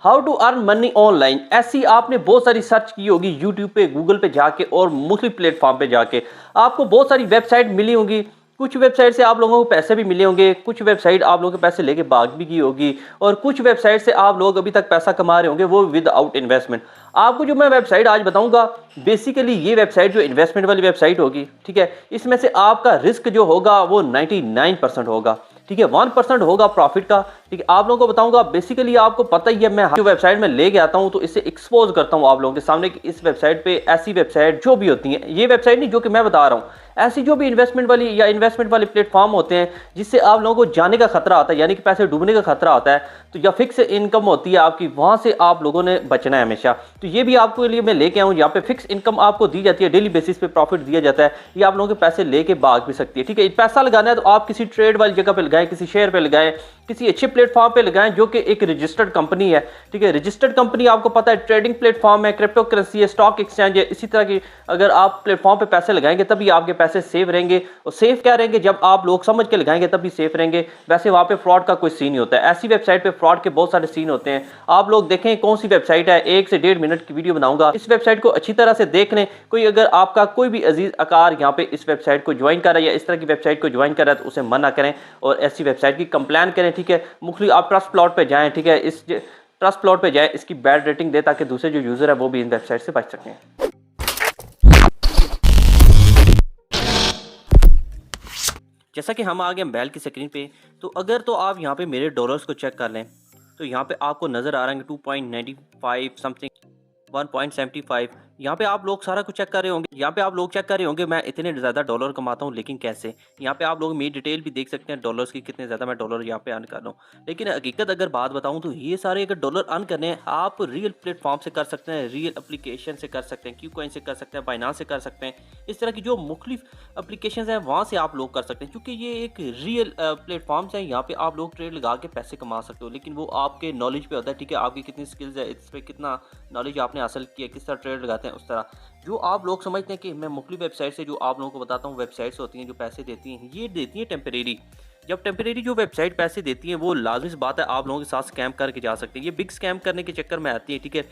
How to earn money online. ऐसी आपने बहुत सारी सर्च की होगी यूट्यूब पे, गूगल पे जाके और मुख्तलिफ प्लेटफॉर्म पे जाके। आपको बहुत सारी वेबसाइट मिली होंगी। कुछ वेबसाइट से आप लोगों को पैसे भी मिले होंगे, कुछ वेबसाइट आप लोगों के पैसे लेके भाग भी की होगी, और कुछ वेबसाइट से आप लोग अभी तक पैसा कमा रहे होंगे, वो विदाउट इन्वेस्टमेंट। आपको जो मैं वेबसाइट आज बताऊंगा, बेसिकली ये वेबसाइट जो इन्वेस्टमेंट वाली वेबसाइट होगी, ठीक है, इसमें से आपका रिस्क जो होगा वो 99% होगा, ठीक है, 1% होगा प्रॉफिट का। ठीक है, आप लोगों को बताऊंगा। बेसिकली आपको पता ही है, मैं जो वेबसाइट में लेके आता हूं तो इसे एक्सपोज करता हूं आप लोगों के सामने कि इस वेबसाइट पे ऐसी वेबसाइट जो भी होती हैं, ये वेबसाइट नहीं जो कि मैं बता रहा हूं, ऐसी जो भी इन्वेस्टमेंट वाली या इन्वेस्टमेंट वाले प्लेटफॉर्म होते हैं जिससे आप लोगों को जाने का खतरा आता है, यानी कि पैसे डूबने का खतरा होता है, तो या फिक्स इनकम होती है आपकी, वहां से आप लोगों ने बचना है हमेशा। तो ये भी आपके लिए मैं लेके आऊँ, यहाँ पे फिक्स इनकम आपको दी जाती है, डेली बेसिस पे प्रॉफिट दिया जाता है, ये आप लोगों के पैसे लेके भाग भी सकती है। ठीक है, पैसा लगाना है तो आप किसी ट्रेड वाली जगह पे लगाएं, किसी शेयर पे लगाएं, किसी अच्छे प्लेटफॉर्म पे लगाएं जो कि एक रजिस्टर्ड कंपनी है। ठीक है, रजिस्टर्ड कंपनी आपको पता है ट्रेडिंग प्लेटफॉर्म है, क्रिप्टो करेंसी है, स्टॉक एक्सचेंज है, इसी तरह की अगर आप प्लेटफॉर्म पे पैसे लगाएंगे तभी आपके पैसे सेफ रहेंगे। और सेफ क्या रहेंगे, जब आप लोग समझ के लगाएंगे तभी सेफ रहेंगे। वैसे वहां पे फ्रॉड का कोई सीन नहीं होता है, ऐसी वेबसाइट पे फ्रॉड के बहुत सारे सीन होते हैं। आप लोग देखें कौन सी वेबसाइट है, 1 से 1.5 मिनट की वीडियो बनाऊंगा, इस वेबसाइट को अच्छी तरह से देख लें। कोई अगर आपका कोई भी अजीज अकार यहाँ पे इस वेबसाइट को ज्वाइन कर रहा है या इस तरह की वेबसाइट को ज्वाइन कर रहा है तो उसे मना करें और ऐसी वेबसाइट की कंप्लेन करें। ठीक है, मुख्तलिफ आप ट्रस्ट प्लॉट पे जाएं, ठीक है, इस ट्रस्ट प्लॉट पे जाएं, इसकी बैड रेटिंग दे ताकि दूसरे जो यूजर है वो भी इन वेबसाइट से बच सकें। जैसा कि हम आ गए मोबाइल की स्क्रीन पे, तो अगर तो आप यहाँ पे मेरे डॉलर्स को चेक कर लें तो यहाँ पे आपको नज़र आ रहा है 2.95 समथिंग, 1.75। यहाँ पे आप लोग सारा कुछ चेक कर रहे होंगे, यहाँ पे आप लोग चेक कर रहे होंगे मैं इतने ज़्यादा डॉलर कमाता हूँ, लेकिन कैसे। यहाँ पे आप लोग मेरी डिटेल भी देख सकते हैं डॉलर्स की, कितने ज़्यादा मैं डॉलर यहाँ पे अर्न कर रहा हूँ। लेकिन हकीकत अगर बात बताऊँ तो ये सारे अगर डॉलर अर्न करने हैं, आप रियल प्लेटफॉर्म से कर सकते हैं, रियल एप्लीकेशन से कर सकते हैं, क्यूकॉइन से कर सकते हैं, बाइनांस से कर सकते हैं। इस तरह की जो मुख्तलिफ एप्लीकेशन हैं वहाँ से आप लोग कर सकते हैं, क्योंकि ये एक रियल प्लेटफॉर्म्स हैं। यहाँ पे आप लोग ट्रेड लगा के पैसे कमा सकते हो, लेकिन वो आपके नॉलेज पे होता है। ठीक है, आपकी कितनी स्किल्स है, इस पर कितना नॉलेज आपने हासिल किया, किस तरह ट्रेड लगाते हैं, उस तरह जो आप लोग समझते हैं कि मैं मुख्तलिफ वेबसाइट से जो आप लोगों को बताता हूँ, वेबसाइट्स होती हैं जो पैसे देती हैं, ये देती हैं टेम्परेरी। जब टेम्परेरी जो वेबसाइट पैसे देती हैं वो लाजमी सी बात है आप लोगों के साथ स्कैम करके जा सकते हैं, ये बिग स्कैम करने के चक्कर में आती है। ठीक है,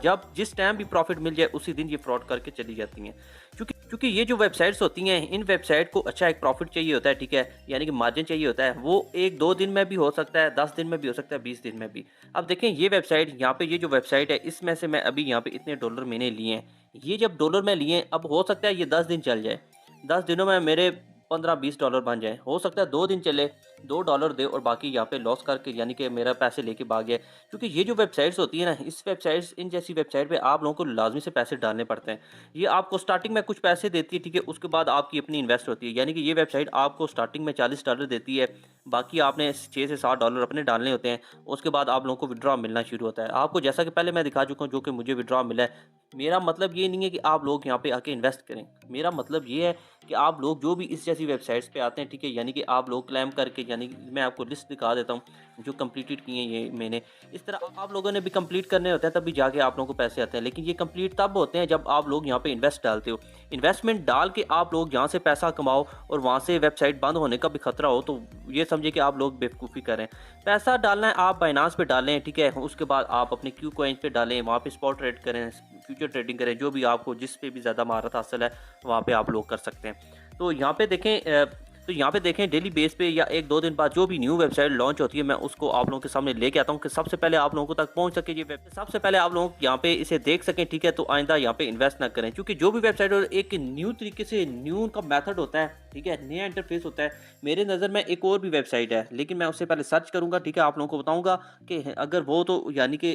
जब जिस टाइम भी प्रॉफिट मिल जाए उसी दिन ये फ्रॉड करके चली जाती हैं, क्योंकि ये जो वेबसाइट्स होती हैं, इन वेबसाइट को अच्छा एक प्रॉफिट चाहिए होता है। ठीक है, यानी कि मार्जिन चाहिए होता है, वो 1-2 दिन में भी हो सकता है, 10 दिन में भी हो सकता है, 20 दिन में भी। अब देखें ये वेबसाइट, यहाँ पे ये जो वेबसाइट है, इसमें से मैं अभी यहाँ पे इतने डॉलर मैंने लिए हैं, ये जब डॉलर में लिए, अब हो सकता है ये 10 दिन चल जाए, 10 दिनों में मेरे 15-20 डॉलर बन जाए, हो सकता है 2 दिन चले, $2 दे और बाकी यहाँ पे लॉस करके, यानी कि मेरा पैसे लेके भाग जाए। क्योंकि ये जो वेबसाइट्स होती है ना, इस वेबसाइट्स, इन जैसी वेबसाइट पे आप लोगों को लाजमी से पैसे डालने पड़ते हैं। ये आपको स्टार्टिंग में कुछ पैसे देती है, ठीक है, उसके बाद आपकी अपनी इन्वेस्ट होती है, यानी कि ये वेबसाइट आपको स्टार्टिंग में $40 देती है, बाकी आपने 6 से 7 डॉलर अपने डालने होते हैं, उसके बाद आप लोगों को विड्रॉ मिलना शुरू होता है। आपको जैसा कि पहले मैं दिखा चुका हूँ जो कि मुझे विड्रॉ मिला है। मेरा मतलब ये नहीं है कि आप लोग यहाँ पे आके इन्वेस्ट करें, मेरा मतलब ये है कि आप लोग जो भी इस जैसी वेबसाइट्स पे आते हैं, ठीक है, यानी कि आप लोग क्लेम करके, यानी कि मैं आपको लिस्ट दिखा देता हूँ जो कंप्लीटेड किए हैं ये मैंने, इस तरह आप लोगों ने भी कंप्लीट करने होते हैं, तभी जाके आप लोगों को पैसे आते हैं। लेकिन ये कंप्लीट तब होते हैं जब आप लोग यहाँ पे इन्वेस्ट डालते हो। इन्वेस्टमेंट डाल के आप लोग यहाँ से पैसा कमाओ और वहाँ से वेबसाइट बंद होने का भी खतरा हो, तो ये समझिए कि आप लोग बेवकूफ़ी करें। पैसा डालना है आप बाइनांस पे डालें, ठीक है, उसके बाद आप अपने क्यू कॉइन पे डालें, वहाँ पे स्पॉट ट्रेड करें, फ्यूचर ट्रेडिंग करें, जो भी आपको जिस पे भी ज़्यादा महारत हासिल है वहाँ पे आप लोग कर सकते हैं। तो यहाँ पे देखें डेली बेस पे या 1-2 दिन बाद जो भी न्यू वेबसाइट लॉन्च होती है, मैं उसको आप लोगों के सामने लेके आता हूँ कि सबसे पहले आप लोगों को तक पहुँच सके ये वेबसाइट, सबसे पहले आप लोग यहाँ पे इसे देख सकें। ठीक है, तो आइंदा यहाँ पे इन्वेस्ट ना करें, क्योंकि जो भी वेबसाइट एक न्यू तरीके से, न्यू का मेथड होता है, ठीक है, नया इंटरफेस होता है। मेरे नज़र में एक और भी वेबसाइट है, लेकिन मैं उससे पहले सर्च करूँगा, ठीक है, आप लोगों को बताऊँगा कि अगर वो तो यानी कि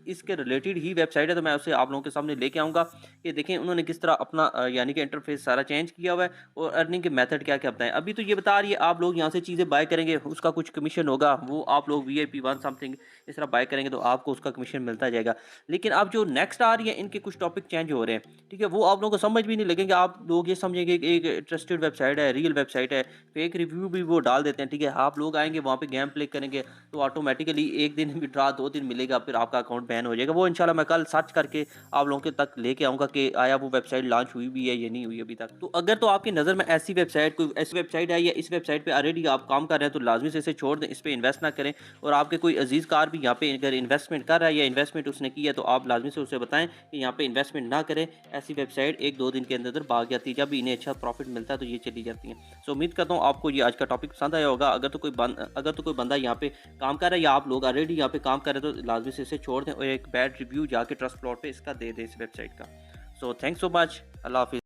इसके रिलेटेड ही वेबसाइट है, तो मैं उसे आप लोगों के सामने लेके आऊँगा कि देखें उन्होंने किस तरह अपना यानी कि इंटरफेस सारा चेंज किया हुआ है और अर्निंग के मेथड क्या क्या बताएं। अभी तो ये बता रही है आप लोग यहाँ से चीज़ें बाय करेंगे उसका कुछ कमीशन होगा, वो आप लोग VIP 1 समथिंग इस तरह बाय करेंगे तो आपको उसका कमीशन मिलता जाएगा। लेकिन अब जो नेक्स्ट आ रही है, इनके कुछ टॉपिक चेंज हो रहे हैं, ठीक है, वो आप लोगों को समझ भी नहीं लगेंगे। आप लोग ये समझेंगे कि एक ट्रस्टेड वेबसाइट है, रियल वेबसाइट है, फेक रिव्यू भी वो डाल देते हैं। ठीक है, आप लोग आएंगे वहाँ पे गेम प्ले करेंगे तो ऑटोमेटिकली एक दिन विड्रॉ 2 दिन मिलेगा, फिर आपका अकाउंट बैन हो जाएगा। वो इंशाल्लाह मैं कल सर्च करके आप लोगों के तक लेके आऊँगा कि आया वो वेबसाइट लॉन्च हुई भी है या नहीं हुई अभी तक। तो अगर तो आपकी नज़र में ऐसी वेबसाइट, कोई ऐसी वेबसाइट है या इस वेबसाइट पे ऑलरेडी आप काम कर रहे हैं, तो लाजमी से इसे छोड़ दें, इस पर इन्वेस्ट ना करें। और आपके कोई अजीज़ कार भी भी यहाँ पे अगर इन्वेस्टमेंट कर रहा है या इन्वेस्टमेंट उसने की है तो आप लाजमी से उसे बताएं कि यहाँ पे इन्वेस्टमेंट ना करें। ऐसी वेबसाइट 1-2 दिन के अंदर भाग जाती है, जब इन्हें अच्छा प्रॉफिट मिलता है तो ये चली जाती हैं। सो उम्मीद करता हूँ आपको ये आज का टॉपिक पसंद आया होगा। अगर तो कोई बंदा यहाँ पे काम कर रहा है या आप लोग ऑलरेडी यहाँ पे काम कर रहे हैं तो लाजमी से इसे छोड़ दें और एक बैड रिव्यू जाके ट्रस्ट प्लॉट पे इसका दे दें इस वेबसाइट का। So thanks so much. अल्लाह हाफिज़।